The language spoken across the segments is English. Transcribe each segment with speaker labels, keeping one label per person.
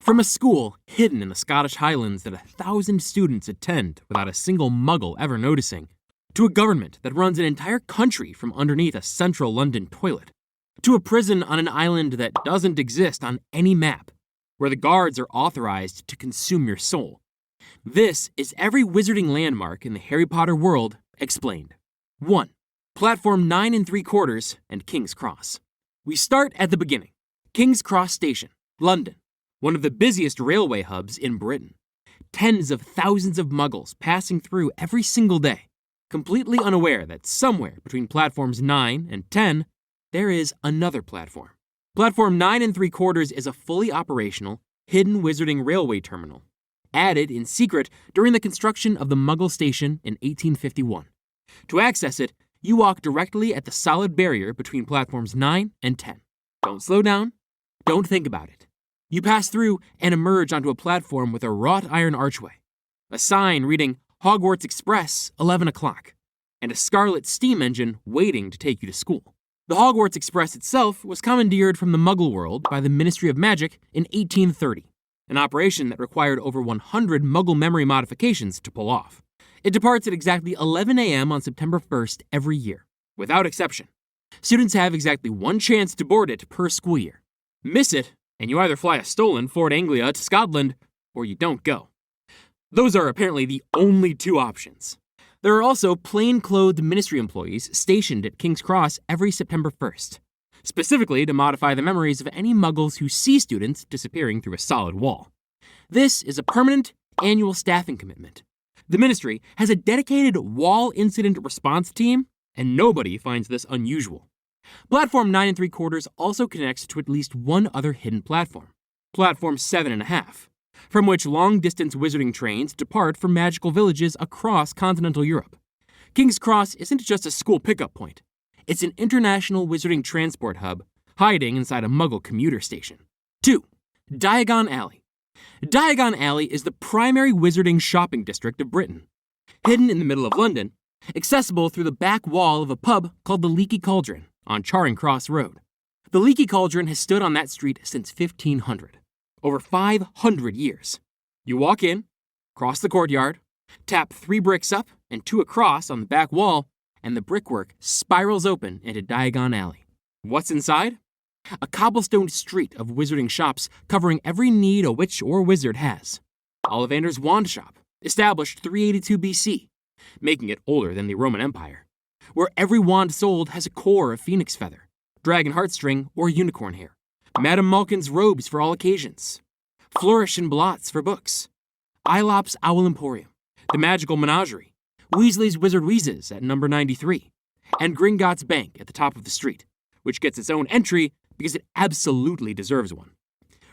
Speaker 1: From a school hidden in the Scottish Highlands that 1,000 students attend without a single muggle ever noticing, to a government that runs an entire country from underneath a central London toilet, to a prison on an island that doesn't exist on any map, where the guards are authorized to consume your soul. This is every wizarding landmark in the Harry Potter world explained. 1. Platform 9 3/4 and King's Cross. We start at the beginning. King's Cross Station, London, one of the busiest railway hubs in Britain. Tens of thousands of muggles passing through every single day, completely unaware that somewhere between platforms 9 and 10, there is another platform. Platform 9 3/4 is a fully operational, hidden wizarding railway terminal, added in secret during the construction of the Muggle Station in 1851. To access it, you walk directly at the solid barrier between platforms 9 and 10. Don't slow down. Don't think about it. You pass through and emerge onto a platform with a wrought iron archway, a sign reading Hogwarts Express 11 o'clock, and a scarlet steam engine waiting to take you to school. The Hogwarts Express itself was commandeered from the Muggle world by the Ministry of Magic in 1830, an operation that required over 100 Muggle memory modifications to pull off. It departs at exactly 11 a.m. on September 1st every year, without exception. Students have exactly one chance to board it per school year. Miss it, and you either fly a stolen Ford Anglia to Scotland, or you don't go. Those are apparently the only two options. There are also plain-clothed ministry employees stationed at King's Cross every September 1st, specifically to modify the memories of any muggles who see students disappearing through a solid wall. This is a permanent, annual staffing commitment. The ministry has a dedicated wall incident response team, and nobody finds this unusual. Platform 9 3/4 also connects to at least one other hidden platform, Platform 7 1/2, from which long-distance wizarding trains depart for magical villages across continental Europe. King's Cross isn't just a school pickup point. It's an international wizarding transport hub hiding inside a Muggle commuter station. 2. Diagon Alley. Diagon Alley is the primary wizarding shopping district of Britain. Hidden in the middle of London, accessible through the back wall of a pub called the Leaky Cauldron on Charing Cross Road. The Leaky Cauldron has stood on that street since 1500, over 500 years. You walk in, cross the courtyard, tap 3 bricks up and 2 across on the back wall, and the brickwork spirals open into Diagon Alley. What's inside? A cobblestone street of wizarding shops covering every need a witch or wizard has. Ollivander's Wand Shop, established 382 BC, making it older than the Roman Empire, where every wand sold has a core of phoenix feather, dragon heartstring, or unicorn hair. Madame Malkin's robes for all occasions. Flourish and blots for books. Aelop's Owl Emporium. The Magical Menagerie. Weasley's Wizard Wheezes at number 93. And Gringotts Bank at the top of the street, which gets its own entry because it absolutely deserves one.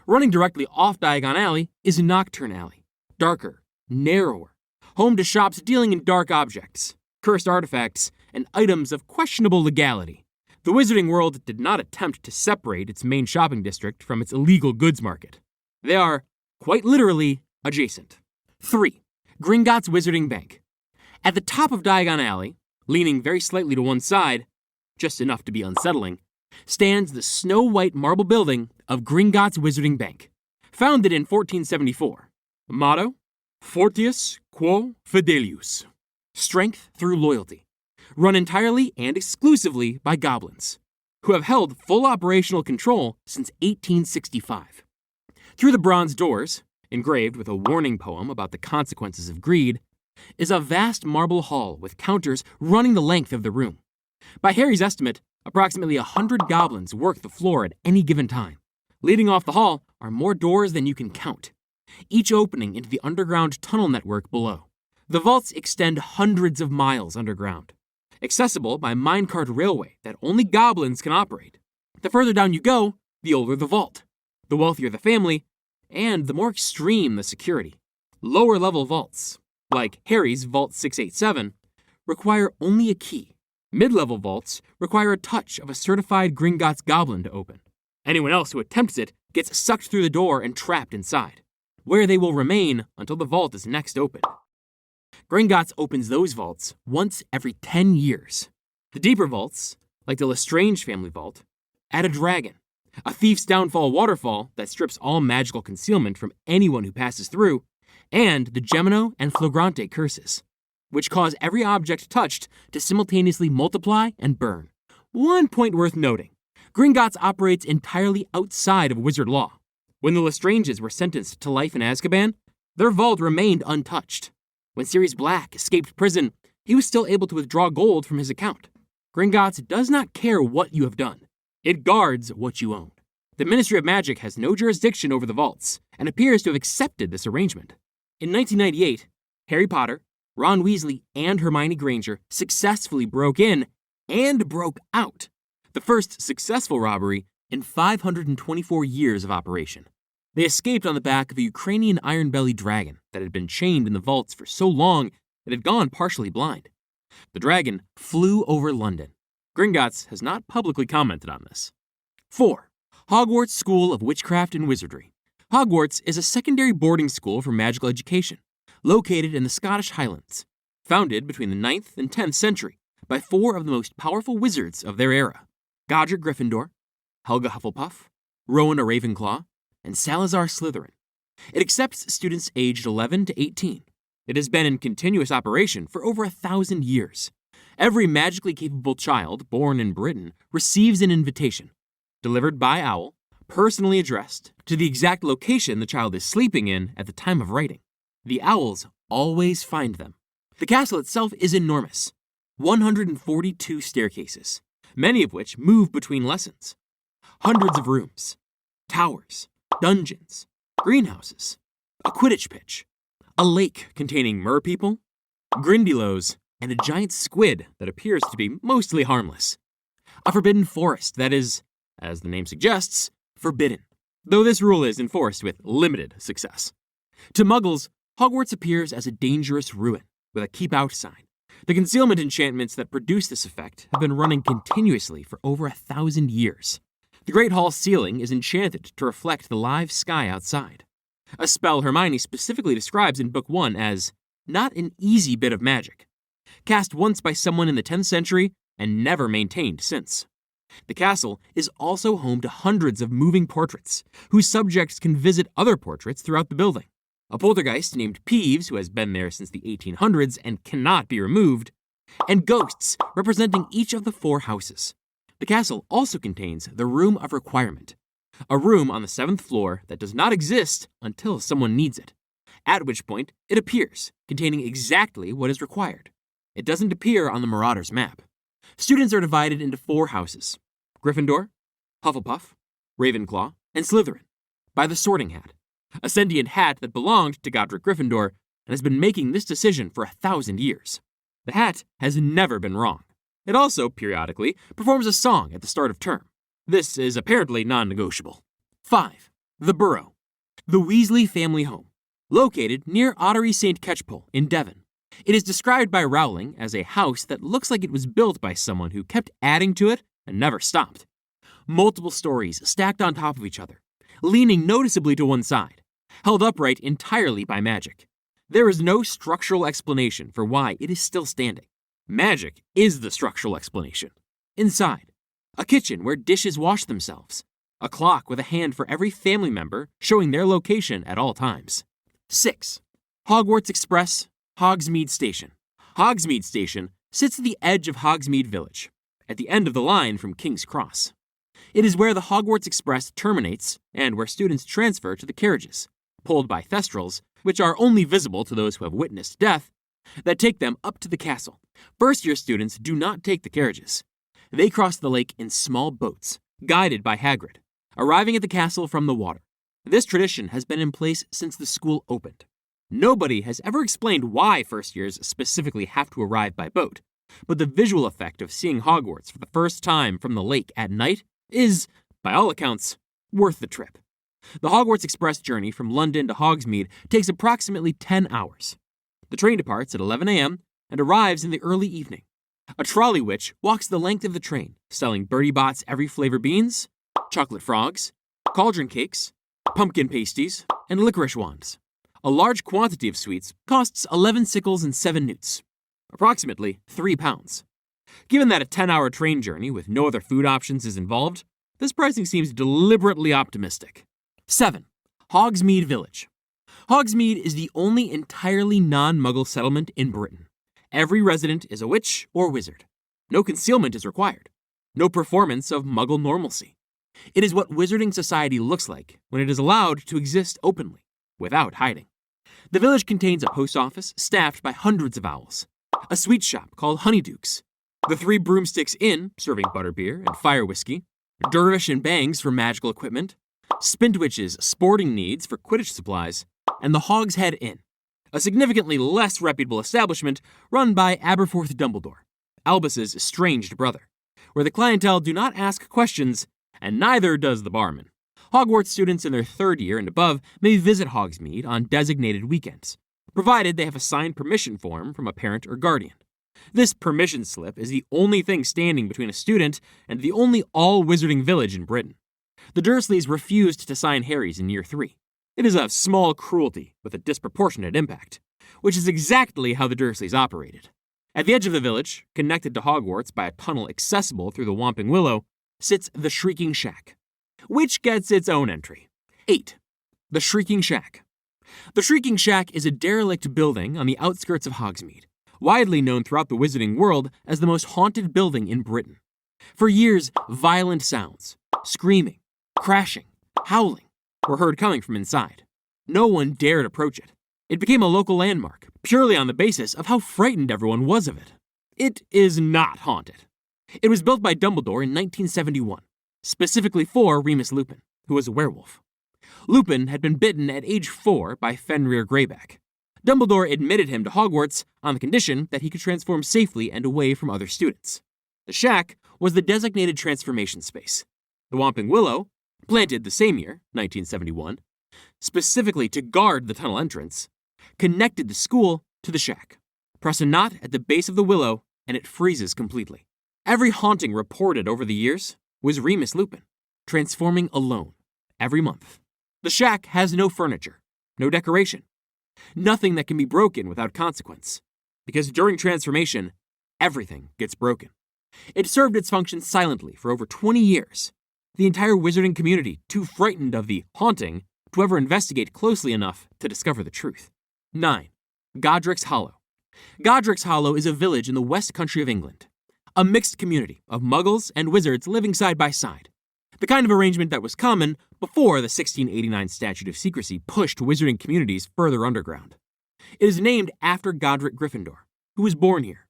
Speaker 1: Running directly off Diagon Alley is Nocturne Alley. Darker, narrower, home to shops dealing in dark objects, cursed artifacts, and items of questionable legality. The wizarding world did not attempt to separate its main shopping district from its illegal goods market. They are, quite literally, adjacent. 3. Gringotts Wizarding Bank. At the top of Diagon Alley, leaning very slightly to one side, just enough to be unsettling, stands the snow-white marble building of Gringotts Wizarding Bank, founded in 1474. Motto, Fortius quo Fidelius, strength through loyalty, run entirely and exclusively by goblins, who have held full operational control since 1865. Through the bronze doors, engraved with a warning poem about the consequences of greed, is a vast marble hall with counters running the length of the room. By Harry's estimate, approximately 100 goblins work the floor at any given time. Leading off the hall are more doors than you can count, each opening into the underground tunnel network below. The vaults extend hundreds of miles underground, accessible by minecart railway that only goblins can operate. The further down you go, the older the vault, the wealthier the family, and the more extreme the security. Lower-level vaults, like Harry's Vault 687, require only a key. Mid-level vaults require a touch of a certified Gringotts goblin to open. Anyone else who attempts it gets sucked through the door and trapped inside, where they will remain until the vault is next opened. Gringotts opens those vaults once every 10 years. The deeper vaults, like the Lestrange family vault, add a dragon, a Thief's Downfall waterfall that strips all magical concealment from anyone who passes through, and the Gemino and Flagrante curses, which cause every object touched to simultaneously multiply and burn. One point worth noting, Gringotts operates entirely outside of wizard law. When the Lestranges were sentenced to life in Azkaban, their vault remained untouched. When Sirius Black escaped prison, he was still able to withdraw gold from his account. Gringotts does not care what you have done. It guards what you own. The Ministry of Magic has no jurisdiction over the vaults, and appears to have accepted this arrangement. In 1998, Harry Potter, Ron Weasley, and Hermione Granger successfully broke in and broke out, the first successful robbery in 524 years of operation. They escaped on the back of a Ukrainian iron-bellied dragon that had been chained in the vaults for so long it had gone partially blind. The dragon flew over London. Gringotts has not publicly commented on this. 4. Hogwarts School of Witchcraft and Wizardry. Hogwarts is a secondary boarding school for magical education, located in the Scottish Highlands, founded between the 9th and 10th century by 4 of the most powerful wizards of their era: Godric Gryffindor, Helga Hufflepuff, Rowan a Ravenclaw, and Salazar Slytherin. It accepts students aged 11 to 18. It has been in continuous operation for over 1,000 years. Every magically capable child born in Britain receives an invitation, delivered by owl, personally addressed to the exact location the child is sleeping in at the time of writing. The owls always find them. The castle itself is enormous, 142 staircases, many of which move between lessons. Hundreds of rooms, towers, dungeons, greenhouses, a Quidditch pitch, a lake containing merpeople, Grindylows, and a giant squid that appears to be mostly harmless. A forbidden forest that is, as the name suggests, forbidden, though this rule is enforced with limited success. To Muggles, Hogwarts appears as a dangerous ruin with a keep out sign. The concealment enchantments that produce this effect have been running continuously for over 1,000 years. The Great Hall's ceiling is enchanted to reflect the live sky outside, a spell Hermione specifically describes in Book 1 as not an easy bit of magic, cast once by someone in the 10th century and never maintained since. The castle is also home to hundreds of moving portraits, whose subjects can visit other portraits throughout the building. A poltergeist named Peeves, who has been there since the 1800s and cannot be removed, and ghosts representing each of the 4 houses. The castle also contains the Room of Requirement, a room on the 7th floor that does not exist until someone needs it, at which point it appears, containing exactly what is required. It doesn't appear on the Marauder's map. Students are divided into 4 houses: Gryffindor, Hufflepuff, Ravenclaw, and Slytherin, by the Sorting Hat, a sentient hat that belonged to Godric Gryffindor and has been making this decision for 1,000 years. The hat has never been wrong. It also, periodically, performs a song at the start of term. This is apparently non-negotiable. 5. The Burrow. The Weasley family home, located near Ottery St. Catchpole in Devon. It is described by Rowling as a house that looks like it was built by someone who kept adding to it and never stopped. Multiple stories stacked on top of each other, leaning noticeably to one side, held upright entirely by magic. There is no structural explanation for why it is still standing. Magic is the structural explanation. Inside, a kitchen where dishes wash themselves, a clock with a hand for every family member showing their location at all times. 6. Hogwarts Express, Hogsmeade Station. Hogsmeade Station sits at the edge of Hogsmeade Village, at the end of the line from King's Cross. It is where the Hogwarts Express terminates and where students transfer to the carriages, pulled by thestrals, which are only visible to those who have witnessed death, that take them up to the castle. First-year students do not take the carriages. They cross the lake in small boats, guided by Hagrid, arriving at the castle from the water. This tradition has been in place since the school opened. Nobody has ever explained why first-years specifically have to arrive by boat, but the visual effect of seeing Hogwarts for the first time from the lake at night is, by all accounts, worth the trip. The Hogwarts Express journey from London to Hogsmeade takes approximately 10 hours. The train departs at 11 a.m. and arrives in the early evening. A trolley witch walks the length of the train, selling Bertie Bott's every flavor beans, chocolate frogs, cauldron cakes, pumpkin pasties, and licorice wands. A large quantity of sweets costs 11 sickles and 7 newts, approximately 3 pounds. Given that a 10-hour train journey with no other food options is involved, This pricing seems deliberately optimistic. 7. Hogsmeade Village. Hogsmeade is the only entirely non-Muggle settlement in Britain. Every resident is a witch or wizard. No concealment is required. No performance of Muggle normalcy. It is what wizarding society looks like when it is allowed to exist openly, without hiding. The village contains a post office staffed by hundreds of owls, a sweet shop called Honeydukes, the Three Broomsticks Inn serving butterbeer and fire whiskey, Dervish and Bangs for magical equipment, Spintwitch's sporting needs for Quidditch supplies, and the Hogshead Inn, a significantly less reputable establishment run by Aberforth Dumbledore, Albus's estranged brother, where the clientele do not ask questions, and neither does the barman. Hogwarts students in their 3rd year and above may visit Hogsmeade on designated weekends, provided they have a signed permission form from a parent or guardian. This permission slip is the only thing standing between a student and the only all-wizarding village in Britain. The Dursleys refused to sign Harry's in year 3. It is a small cruelty with a disproportionate impact, which is exactly how the Dursleys operated. At the edge of the village, connected to Hogwarts by a tunnel accessible through the Whomping Willow, sits the Shrieking Shack, which gets its own entry. 8. The Shrieking Shack. The Shrieking Shack is a derelict building on the outskirts of Hogsmeade, widely known throughout the wizarding world as the most haunted building in Britain. For years, violent sounds, screaming, crashing, howling, were heard coming from inside. No one dared approach it. It became a local landmark, purely on the basis of how frightened everyone was of it. It is not haunted. It was built by Dumbledore in 1971, specifically for Remus Lupin, who was a werewolf. Lupin had been bitten at age 4 by Fenrir Greyback. Dumbledore admitted him to Hogwarts on the condition that he could transform safely and away from other students. The shack was the designated transformation space. The Whomping Willow, planted the same year, 1971, specifically to guard the tunnel entrance, connected the school to the shack. Press a knot at the base of the willow, and it freezes completely. Every haunting reported over the years was Remus Lupin, transforming alone, every month. The shack has no furniture, no decoration, nothing that can be broken without consequence, because during transformation, everything gets broken. It served its function silently for over 20 years. The entire wizarding community too frightened of the haunting to ever investigate closely enough to discover the truth. 9. Godric's Hollow. Godric's Hollow is a village in the West Country of England, a mixed community of muggles and wizards living side by side, the kind of arrangement that was common before the 1689 Statute of Secrecy pushed wizarding communities further underground. It is named after Godric Gryffindor, who was born here.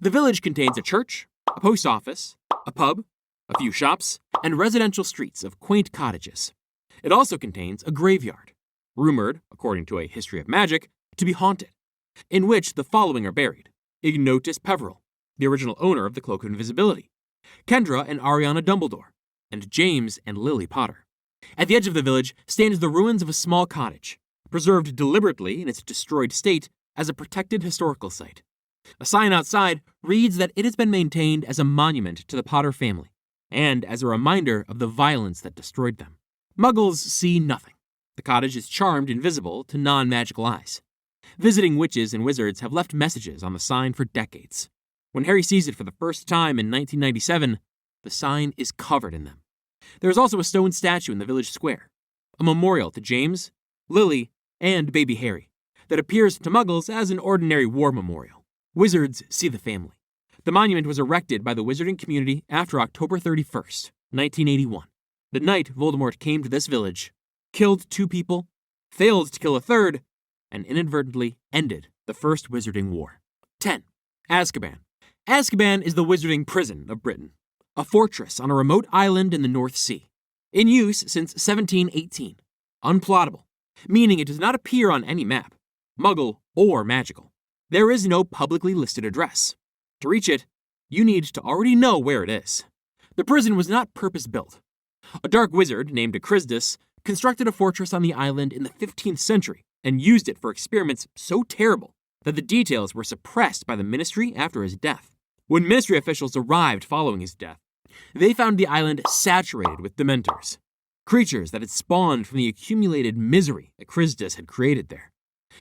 Speaker 1: The village contains a church, a post office, a pub, a few shops, and residential streets of quaint cottages. It also contains a graveyard, rumored, according to a history of magic, to be haunted, in which the following are buried: Ignotus Peverell, the original owner of the Cloak of Invisibility, Kendra and Ariana Dumbledore, and James and Lily Potter. At the edge of the village stands the ruins of a small cottage, preserved deliberately in its destroyed state as a protected historical site. A sign outside reads that it has been maintained as a monument to the Potter family, and as a reminder of the violence that destroyed them. Muggles see nothing. The cottage is charmed invisible to non-magical eyes. Visiting witches and wizards have left messages on the sign for decades. When Harry sees it for the first time in 1997, the sign is covered in them. There is also a stone statue in the village square, a memorial to James, Lily, and baby Harry, that appears to Muggles as an ordinary war memorial. Wizards see the family. The monument was erected by the wizarding community after October 31st, 1981, the night Voldemort came to this village, killed 2 people, failed to kill a 3rd, and inadvertently ended the First Wizarding War. 10. Azkaban. Azkaban is the wizarding prison of Britain, a fortress on a remote island in the North Sea, in use since 1718, unplottable, meaning it does not appear on any map, Muggle or magical. There is no publicly listed address. To reach it, you need to already know where it is. The prison was not purpose-built. A dark wizard named Acrisdus constructed a fortress on the island in the 15th century and used it for experiments so terrible that the details were suppressed by the ministry after his death. When ministry officials arrived following his death, they found the island saturated with dementors, creatures that had spawned from the accumulated misery Acrisdus had created there.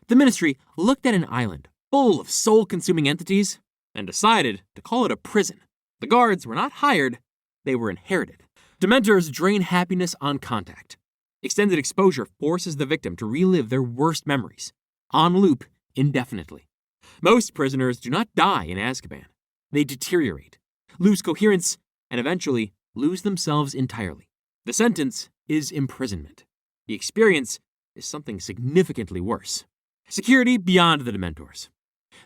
Speaker 1: The ministry looked at an island full of soul-consuming entities and decided to call it a prison. The guards were not hired, they were inherited. Dementors drain happiness on contact. Extended exposure forces the victim to relive their worst memories, on loop, indefinitely. Most prisoners do not die in Azkaban. They deteriorate, lose coherence, and eventually lose themselves entirely. The sentence is imprisonment. The experience is something significantly worse. Security beyond the Dementors.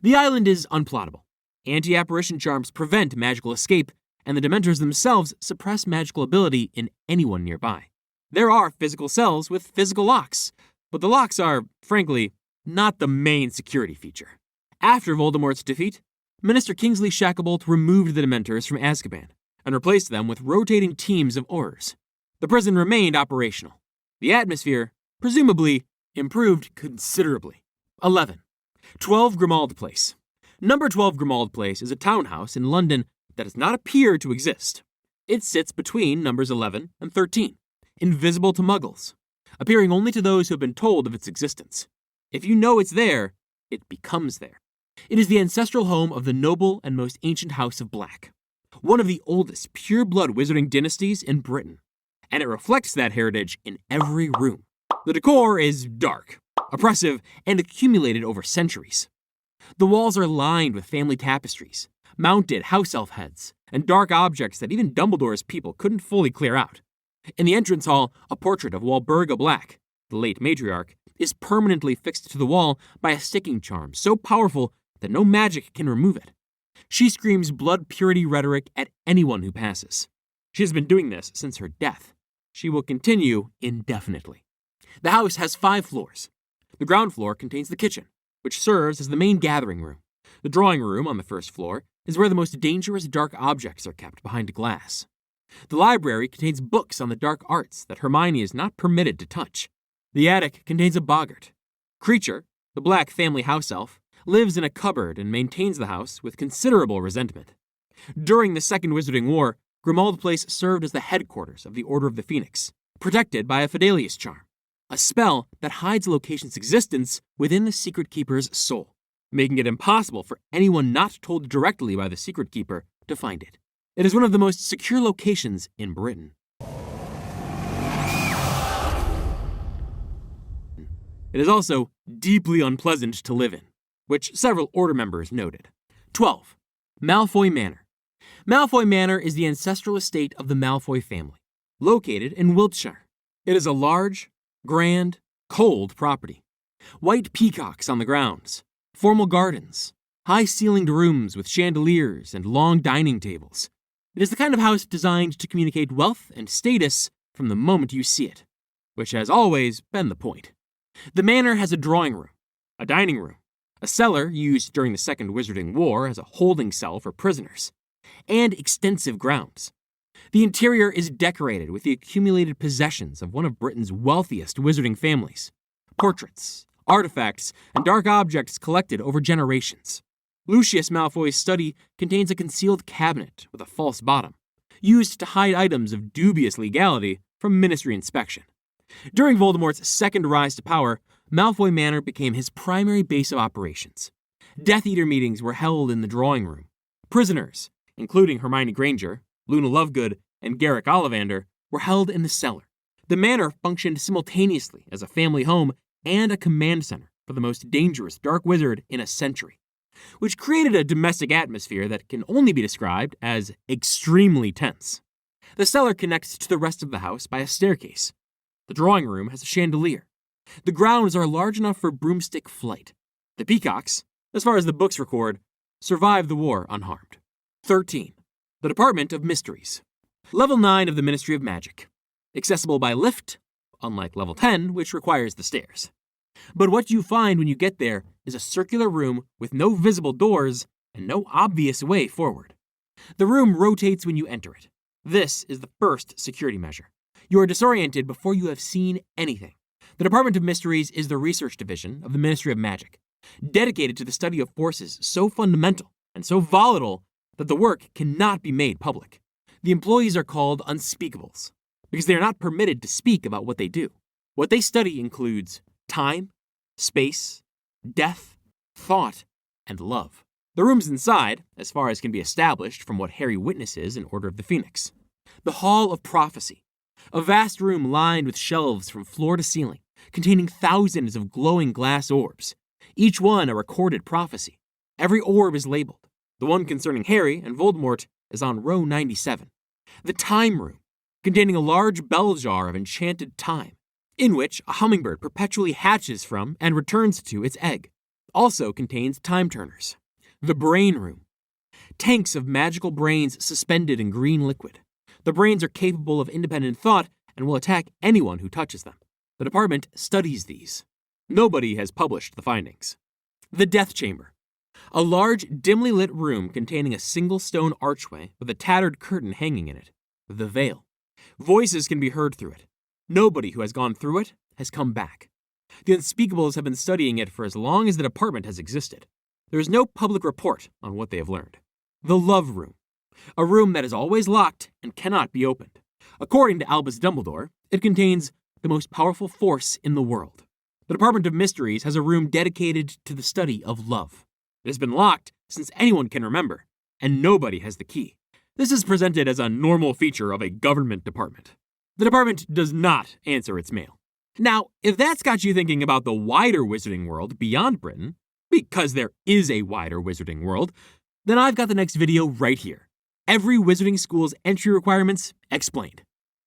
Speaker 1: The island is unplottable. Anti-apparition charms prevent magical escape, and the Dementors themselves suppress magical ability in anyone nearby. There are physical cells with physical locks, but the locks are, frankly, not the main security feature. After Voldemort's defeat, Minister Kingsley Shacklebolt removed the Dementors from Azkaban and replaced them with rotating teams of Aurors. The prison remained operational. The atmosphere, presumably, improved considerably. 11. 12 Grimmauld Place. Number 12 Grimmauld Place is a townhouse in London that does not appear to exist. It sits between numbers 11 and 13, invisible to muggles, appearing only to those who have been told of its existence. If you know it's there, it becomes there. It is the ancestral home of the noble and most ancient House of Black, one of the oldest pure-blood wizarding dynasties in Britain, and it reflects that heritage in every room. The decor is dark, oppressive, and accumulated over centuries. The walls are lined with family tapestries, mounted house elf heads, and dark objects that even Dumbledore's people couldn't fully clear out. In the entrance hall, a portrait of Walburga Black, the late matriarch, is permanently fixed to the wall by a sticking charm so powerful that no magic can remove it. She screams blood purity rhetoric at anyone who passes. She has been doing this since her death. She will continue indefinitely. The house has 5 floors. The ground floor contains the kitchen, which serves as the main gathering room. The drawing room on the first floor is where the most dangerous dark objects are kept behind glass. The library contains books on the dark arts that Hermione is not permitted to touch. The attic contains a boggart. Creature, the black family house elf, lives in a cupboard and maintains the house with considerable resentment. During the Second Wizarding War, Grimmauld Place served as the headquarters of the Order of the Phoenix, protected by a Fidelius charm, a spell that hides a location's existence within the Secret Keeper's soul, making it impossible for anyone not told directly by the Secret Keeper to find it. It is one of the most secure locations in Britain. It is also deeply unpleasant to live in, which several Order members noted. 12. Malfoy Manor. Malfoy Manor is the ancestral estate of the Malfoy family, located in Wiltshire. It is a large, grand, cold property. White peacocks on the grounds, formal gardens, high-ceilinged rooms with chandeliers and long dining tables. It is the kind of house designed to communicate wealth and status from the moment you see it, which has always been the point. The manor has a drawing room, a dining room, a cellar used during the Second Wizarding War as a holding cell for prisoners, and extensive grounds. The interior is decorated with the accumulated possessions of one of Britain's wealthiest wizarding families. Portraits, artifacts, and dark objects collected over generations. Lucius Malfoy's study contains a concealed cabinet with a false bottom, used to hide items of dubious legality from ministry inspection. During Voldemort's second rise to power, Malfoy Manor became his primary base of operations. Death Eater meetings were held in the drawing room. Prisoners, including Hermione Granger, Luna Lovegood, and Garrick Ollivander, were held in the cellar. The manor functioned simultaneously as a family home and a command center for the most dangerous dark wizard in a century, which created a domestic atmosphere that can only be described as extremely tense. The cellar connects to the rest of the house by a staircase. The drawing room has a chandelier. The grounds are large enough for broomstick flight. The peacocks, as far as the books record, survived the war unharmed. 13. The Department of Mysteries. Level 9 of the Ministry of Magic. Accessible by lift, unlike Level 10, which requires the stairs. But what you find when you get there is a circular room with no visible doors and no obvious way forward. The room rotates when you enter it. This is the first security measure. You are disoriented before you have seen anything. The Department of Mysteries is the research division of the Ministry of Magic, dedicated to the study of forces so fundamental and so volatile that the work cannot be made public. The employees are called unspeakables because they are not permitted to speak about what they do. What they study includes time, space, death, thought, and love. The rooms inside, as far as can be established from what Harry witnesses in Order of the Phoenix, The Hall of Prophecy, a vast room lined with shelves from floor to ceiling, containing thousands of glowing glass orbs, each one a recorded prophecy. Every orb is labeled. The one concerning Harry and Voldemort is on row 97. The Time Room, containing a large bell jar of enchanted time, in which a hummingbird perpetually hatches from and returns to its egg, also contains time turners. The Brain Room, tanks of magical brains suspended in green liquid. The brains are capable of independent thought and will attack anyone who touches them. The department studies these. Nobody has published the findings. The Death Chamber, a large, dimly lit room containing a single stone archway with a tattered curtain hanging in it. The Veil. Voices can be heard through it. Nobody who has gone through it has come back. The Unspeakables have been studying it for as long as the department has existed. There is no public report on what they have learned. The Love Room, a room that is always locked and cannot be opened. According to Albus Dumbledore, it contains the most powerful force in the world. The Department of Mysteries has a room dedicated to the study of love. It has been locked since anyone can remember, and nobody has the key. This is presented as a normal feature of a government department. The department does not answer its mail. Now, if that's got you thinking about the wider wizarding world beyond Britain, because there is a wider wizarding world, then I've got the next video right here. Every wizarding school's entry requirements explained.